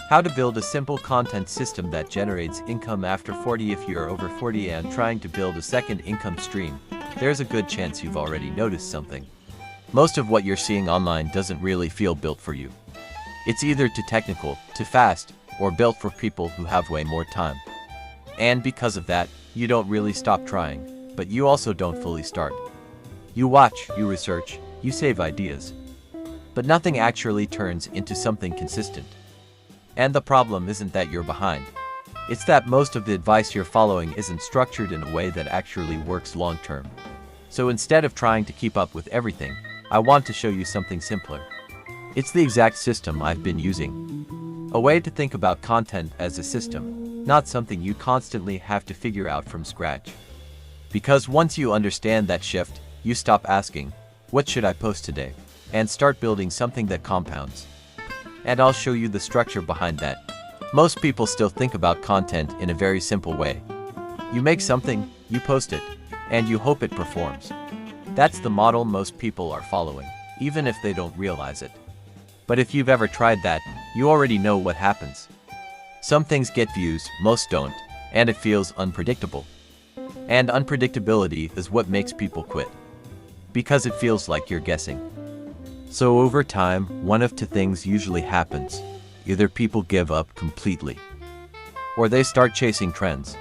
How to build a simple content system that generates income after 40. If you're over 40 and trying to build a second income stream, there's a good chance you've already noticed something. Most of what you're seeing online doesn't really feel built for you. It's either too technical, too fast, or built for people who have way more time. And because of that, you don't really stop trying, but you also don't fully start. You watch, you research, you save ideas, but nothing actually turns into something consistent. And the problem isn't that you're behind. It's that most of the advice you're following isn't structured in a way that actually works long term. So instead of trying to keep up with everything, I want to show you something simpler. It's the exact system I've been using. A way to think about content as a system, not something you constantly have to figure out from scratch. Because once you understand that shift, you stop asking, "What should I post today?" and start building something that compounds. And I'll show you the structure behind that. Most people still think about content in a very simple way. You make something, you post it, and you hope it performs. That's the model most people are following, even if they don't realize it. But if you've ever tried that, you already know what happens. Some things get views, most don't, and it feels unpredictable. And unpredictability is what makes people quit. Because it feels like you're guessing. So over time, one of two things usually happens. Either people give up completely, or they start chasing trends.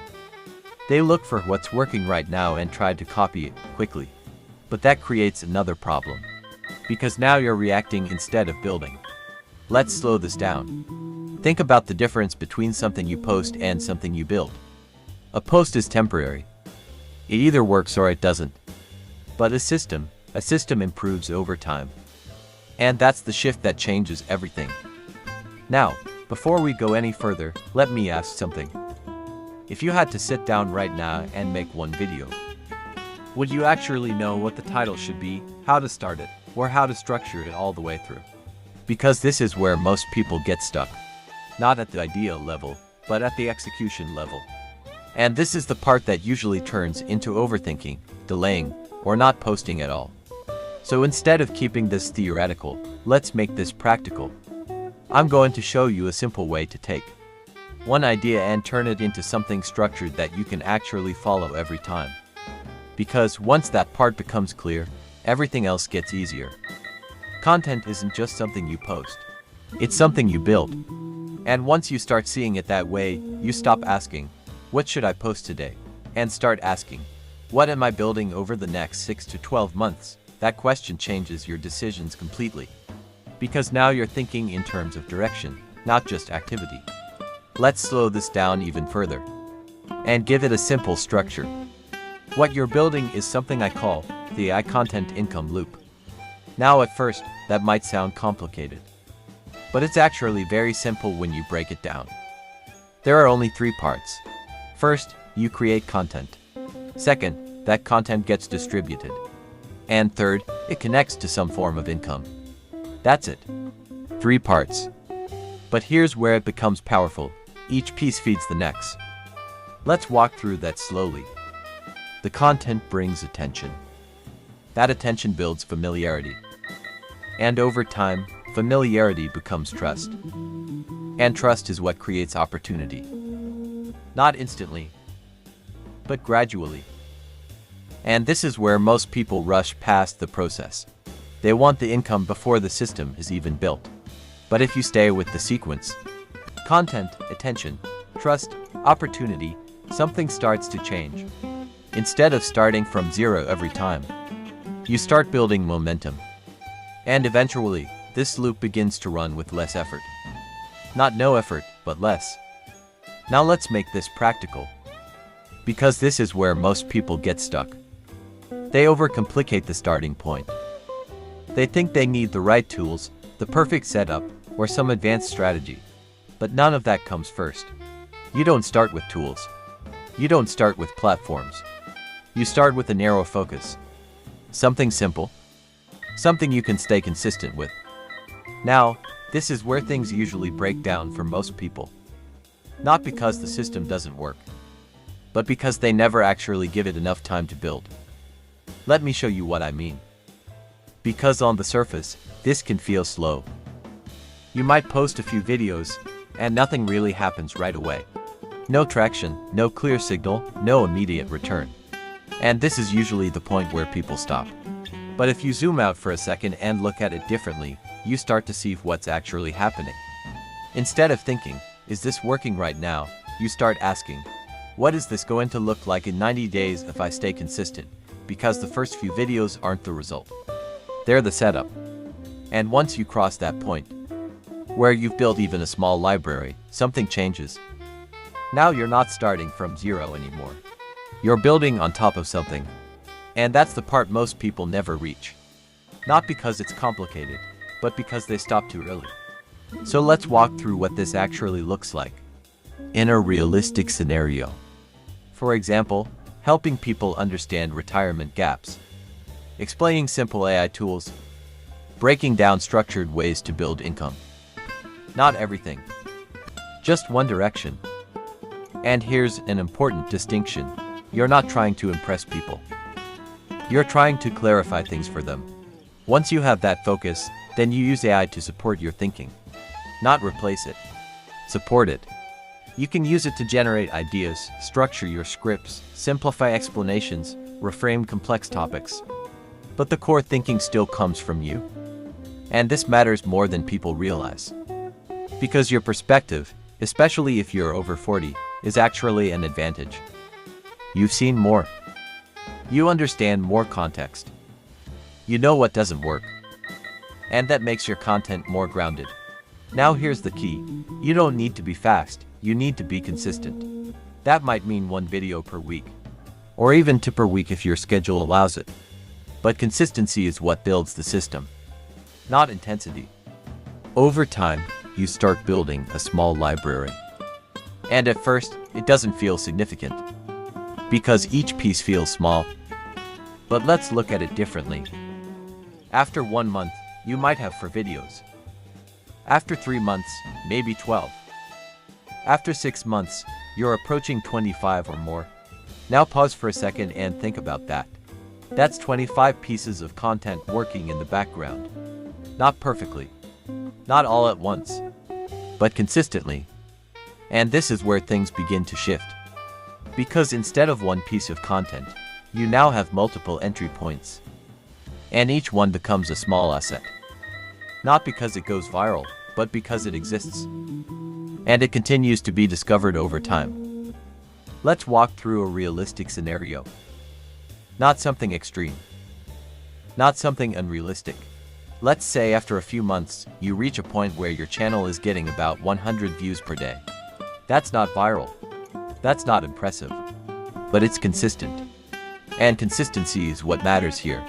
They look for what's working right now and try to copy it quickly. But that creates another problem, because now you're reacting instead of building. Let's slow this down. Think about the difference between something you post and something you build. A post is temporary. It either works or it doesn't. But a system improves over time. And that's the shift that changes everything. Now, before we go any further, let me ask something. If you had to sit down right now and make one video, would you actually know what the title should be, how to start it, or how to structure it all the way through? Because this is where most people get stuck. Not at the idea level, but at the execution level. And this is the part that usually turns into overthinking, delaying, or not posting at all. So instead of keeping this theoretical, let's make this practical. I'm going to show you a simple way to take one idea and turn it into something structured that you can actually follow every time. Because once that part becomes clear, everything else gets easier. Content isn't just something you post. It's something you build. And once you start seeing it that way, you stop asking, "What should I post today?" and start asking, "What am I building over the next 6 to 12 months?" That question changes your decisions completely. Because now you're thinking in terms of direction, not just activity. Let's slow this down even further and give it a simple structure. What you're building is something I call the content income loop. Now at first, that might sound complicated, but it's actually very simple when you break it down. There are only 3 parts. First, you create content. Second, that content gets distributed. And third, it connects to some form of income. That's it. 3 parts. But here's where it becomes powerful. Each piece feeds the next. Let's walk through that slowly. The content brings attention. That attention builds familiarity. And over time, familiarity becomes trust. And trust is what creates opportunity. Not instantly, but gradually. And this is where most people rush past the process. They want the income before the system is even built. But if you stay with the sequence, content, attention, trust, opportunity, something starts to change. Instead of starting from zero every time, you start building momentum. And eventually, this loop begins to run with less effort. Not no effort, but less. Now let's make this practical. Because this is where most people get stuck. They overcomplicate the starting point. They think they need the right tools, the perfect setup, or some advanced strategy. But none of that comes first. You don't start with tools. You don't start with platforms. You start with a narrow focus. Something simple. Something you can stay consistent with. Now, this is where things usually break down for most people. Not because the system doesn't work, but because they never actually give it enough time to build. Let me show you what I mean. Because on the surface, this can feel slow. You might post a few videos, and nothing really happens right away. No traction, no clear signal, no immediate return. And this is usually the point where people stop. But if you zoom out for a second and look at it differently, you start to see what's actually happening. Instead of thinking, is this working right now, you start asking, what is this going to look like in 90 days if I stay consistent? Because the first few videos aren't the result. They're the setup. And once you cross that point, where you've built even a small library, something changes. Now you're not starting from zero anymore. You're building on top of something. And that's the part most people never reach. Not because it's complicated, but because they stop too early. So let's walk through what this actually looks like in a realistic scenario. For example, helping people understand retirement gaps, explaining simple AI tools, breaking down structured ways to build income. Not everything, just one direction. And here's an important distinction. You're not trying to impress people. You're trying to clarify things for them. Once you have that focus, then you use AI to support your thinking. Not replace it. Support it. You can use it to generate ideas, structure your scripts, simplify explanations, reframe complex topics. But the core thinking still comes from you. And this matters more than people realize. Because your perspective, especially if you're over 40, is actually an advantage. You've seen more. You understand more context. You know what doesn't work. And that makes your content more grounded. Now here's the key. You don't need to be fast, you need to be consistent. That might mean one video per week. Or even two per week if your schedule allows it. But consistency is what builds the system. Not intensity. Over time, you start building a small library. And at first, it doesn't feel significant. Because each piece feels small. But let's look at it differently. After 1 month, you might have 4 videos. After 3 months, maybe 12. After 6 months, you're approaching 25 or more. Now pause for a second and think about that. That's 25 pieces of content working in the background. Not perfectly. Not all at once. But consistently. And this is where things begin to shift. Because instead of one piece of content, you now have multiple entry points. And each one becomes a small asset. Not because it goes viral, but because it exists. And it continues to be discovered over time. Let's walk through a realistic scenario. Not something extreme. Not something unrealistic. Let's say after a few months, you reach a point where your channel is getting about 100 views per day. That's not viral. That's not impressive. But it's consistent. And consistency is what matters here.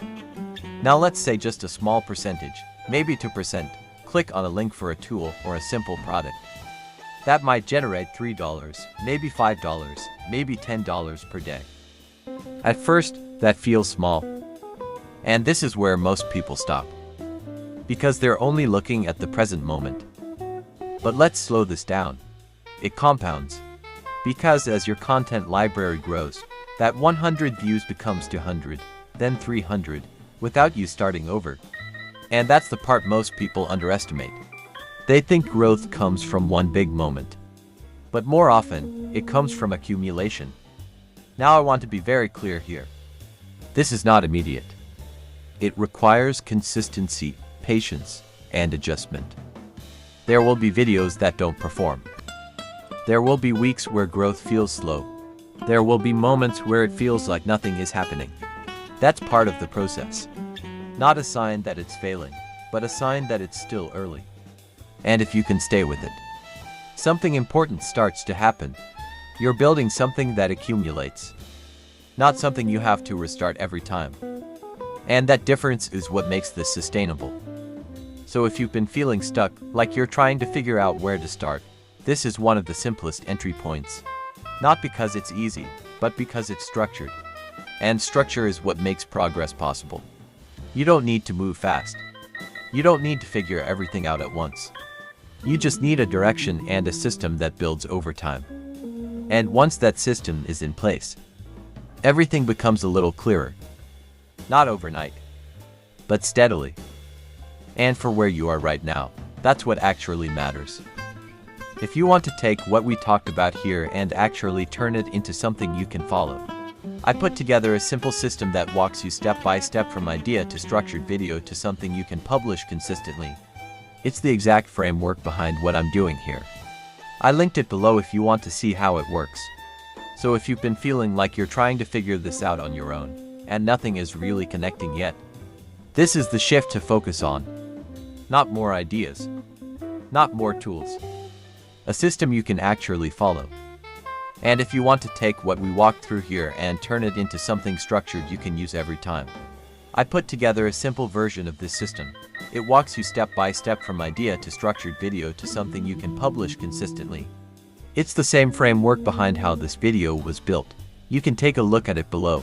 Now let's say just a small percentage, maybe 2%, click on a link for a tool or a simple product. That might generate $3, maybe $5, maybe $10 per day. At first, that feels small. And this is where most people stop. Because they're only looking at the present moment. But let's slow this down. It compounds. Because as your content library grows, that 100 views becomes 200, then 300, without you starting over. And that's the part most people underestimate. They think growth comes from one big moment. But more often, it comes from accumulation. Now I want to be very clear here. This is not immediate. It requires consistency, patience, and adjustment. There will be videos that don't perform. There will be weeks where growth feels slow. There will be moments where it feels like nothing is happening. That's part of the process. Not a sign that it's failing, but a sign that it's still early. And if you can stay with it, something important starts to happen. You're building something that accumulates, not something you have to restart every time. And that difference is what makes this sustainable. So if you've been feeling stuck, like you're trying to figure out where to start, this is one of the simplest entry points. Not because it's easy, but because it's structured. And structure is what makes progress possible. You don't need to move fast. You don't need to figure everything out at once. You just need a direction and a system that builds over time. And once that system is in place, everything becomes a little clearer. Not overnight, but steadily. And for where you are right now, that's what actually matters. If you want to take what we talked about here and actually turn it into something you can follow, I put together a simple system that walks you step by step from idea to structured video to something you can publish consistently. It's the exact framework behind what I'm doing here. I linked it below if you want to see how it works. So if you've been feeling like you're trying to figure this out on your own, and nothing is really connecting yet, this is the shift to focus on. Not more ideas. Not more tools. A system you can actually follow. And if you want to take what we walked through here and turn it into something structured you can use every time, I put together a simple version of this system. It walks you step by step from idea to structured video to something you can publish consistently. It's the same framework behind how this video was built. You can take a look at it below.